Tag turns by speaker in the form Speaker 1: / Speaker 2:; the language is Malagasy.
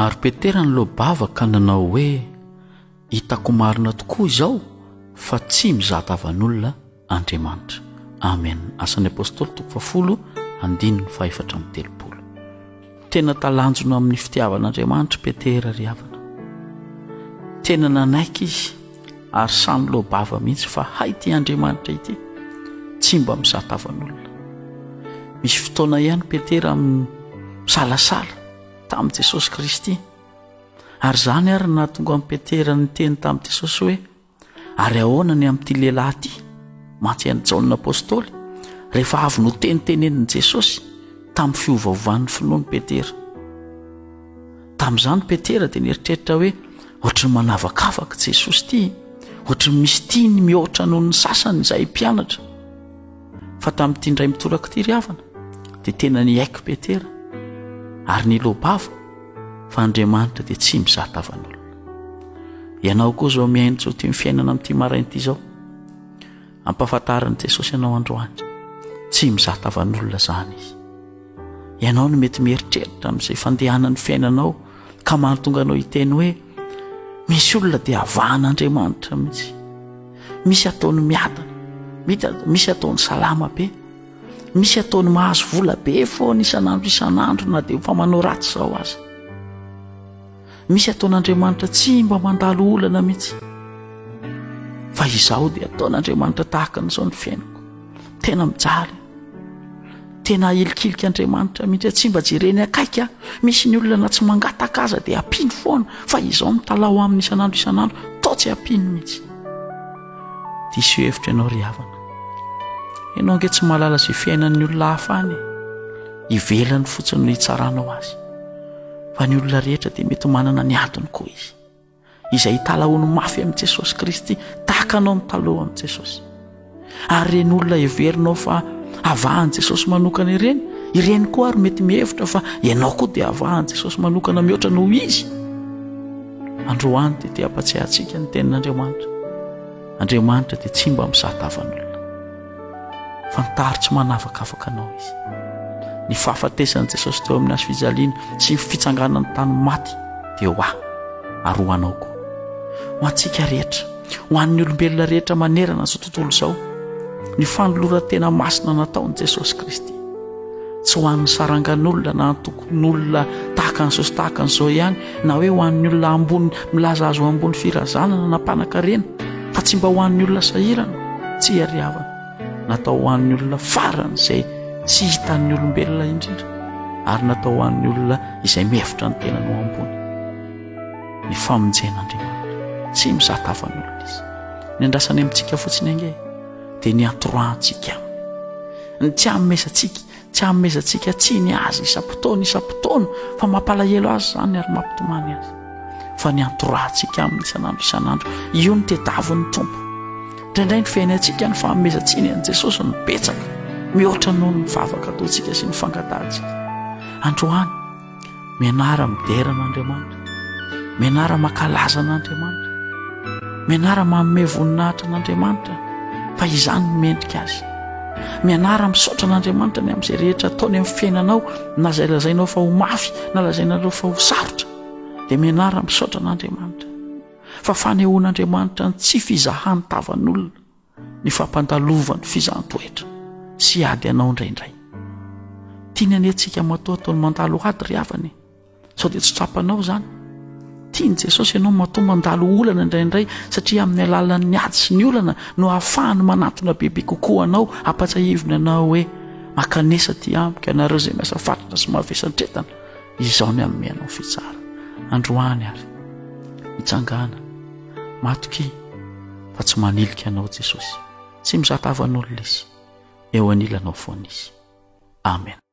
Speaker 1: Ary Petera ny lobava ka nanao hoe hitako marina tokoa izao fa tsy mizatavan'olona Andriamanitra. Amen. Asan'ny apôstôly 10:4-30. Tena talanjona amin'ny fitiavan'Andriamanitra Petera ry havana. Tena nanaiky izy ary samy lobava mihitsy fa hay ty Andriamanitra ity tsy mba mizatavan'olona. Misy fotoana ihany Petera misalasala tamin'i Jesosy Kristy, ary zany ary nahatonga amin'ny Petera ny teny tamin'i Jesosy hoe ary ahoana ny amin'ity lehilahy ity Mantsy Jaona apôstôly rehefa avy no tenitenenin'i Jesosy tamin'ny fiovaovan'ny finoany Petera. Tamin'izany Petera dia nieritreritra hoe ohatry ny manavakavaka Jesosy ity, ohatry ny misy tiany mihoatra noho ny sasany izay mpianatra. Fa tamin'ity indray mitolaka ity ry havana dia tena niaiky Petera ary nilobava fa Andriamanitra dia tsy mizatavan'olona. Ianao koa zao miaino zao ty fiainana amin'ity maraina ity zao, ampahafantaran'i Jesosy ianao androany tsy mizatavan'olona zany izy. Ianao no mety mieritreritra amin'izay fandehanan'ny fiainanao ka mahatonga anao hiteny hoe misy olona dia avahan'Andriamanitra mihitsy, misy ataony miadana, misy ataony salama be, misy ataony mahazo vola be foana isan'andro na dia fa manao ratsy zao aza. Misy ataon'Andriamanitra tsy mba mandalo olana mihitsy. Fa izaho dia ataon'Andriamanitra tahaka an'izao ny fiainako. Tena mijaly, tena ilikilika Andriamanitra mihitsy, tsy mba jereny akaika. Misy ny olona na tsy mangataka aza dia ampino foana, fa izaho mitalao aminy isan'andro tao tsy ampino mihitsy. Diso hevitra ianao ry havana. Ianao ange tsy mahalala izay fiainan'ny olona hafa any, ivelany fotsiny no hitsaranao azy. Fa ny olona rehetra dia mety manana ny antony koa izy, izay hitalahoany mafy amin'i Jesosy Kristy tahaka anao mitaloha amin'i Jesosy. Ary ireny olona heverinao fa avahan'i Jesosy manokana ireny koa ary mety mihevitra fa ianao koa dia avahan'i Jesosy manokana mihoatra noho izy. Androany dia te hampatsiahantsika ny tenin'Andriamanitra. Andriamanitra dia tsy mba mizatavan'olona, fantaritsy manavakavaka anao izy. Ny fahafatesan'i Jesosy teo amin'ny hazofijaliana sy ny fitsanganan'ny tany maty dia ho ary ho anao koa. Ho antsika rehetra, ho an'ny olombelona rehetra manerana izao tontolo izao, ny fanoloran-tena masina nataon'i Jesosy Kristy tsy ho an'ny sarangan'olona na tokon'olona tahaka an'izao sy tahaka an'izao ihany, na hoe ho an'ny olona ambony milaza azo ambony firazanana na mpanan-karena, fa tsy mba ho an'ny olona sahirana, tsy ary havana. Natao ho an'ny olona farany izay tsy hitan'ny olombelona indrindra, ary natao ho an'ny olona izay mihevitra ny tena no ambony. Ny famonjen'Andriamanitra tsy mizatavan'olona izy. Ny andrasany amintsika fotsiny ange dia ny atoroantsika aminy, ny tsy hanomezantsika tsy ny azy isam-potoana fa mampalahelo azy zany ary mampitomany azy, fa ny atoroantsika aminy isan'andro. Io ny tediavin'ny Tompo. Indraindray ny fiainantsika ny fanomezantsiny an'i Jesosy ny betsaka mihoatra noho ny mivavaka ataontsika sy ny fangatantsika. Androany mianara miderana Andriamanitra, mianara makalaza an'Andriamanitra, mianara manome voninahitra an'Andriamanitra fa izany no mendrika azy. Mianara misaotra an'Andriamanitra ny amin'izay rehetra ataony amin'ny fiainanao, na izay lazainao fa ho mafy na lazainao fa ho sarotra, dia mianara misaotra an'Andriamanitra. Fa fanehoan'Andriamanitra ny tsy fizahany tavan'olona, ny fampandalovany fizahantsoetra sy ady anao indraindray. Tiany anetsika matoataony mandalo ady ry havany, sao dia tsy trapanao zany. Tiany Jesosy ianao matoa mandalo olana indraindray, satria amin'ny alalan'ny ady sy ny olana no ahafahany manatona bebe kokoa anao, ampatsahivina anao hoe makanesa ty amiko ianareo izay miasa fatratra sy mavesantretana, izao ny amin'ny anao fitsara. Androany ary mitsangana matoky fa tsy manilika anao Jesosy, tsy mizatavan'olona izy, eo anilanao foana izy. Amen.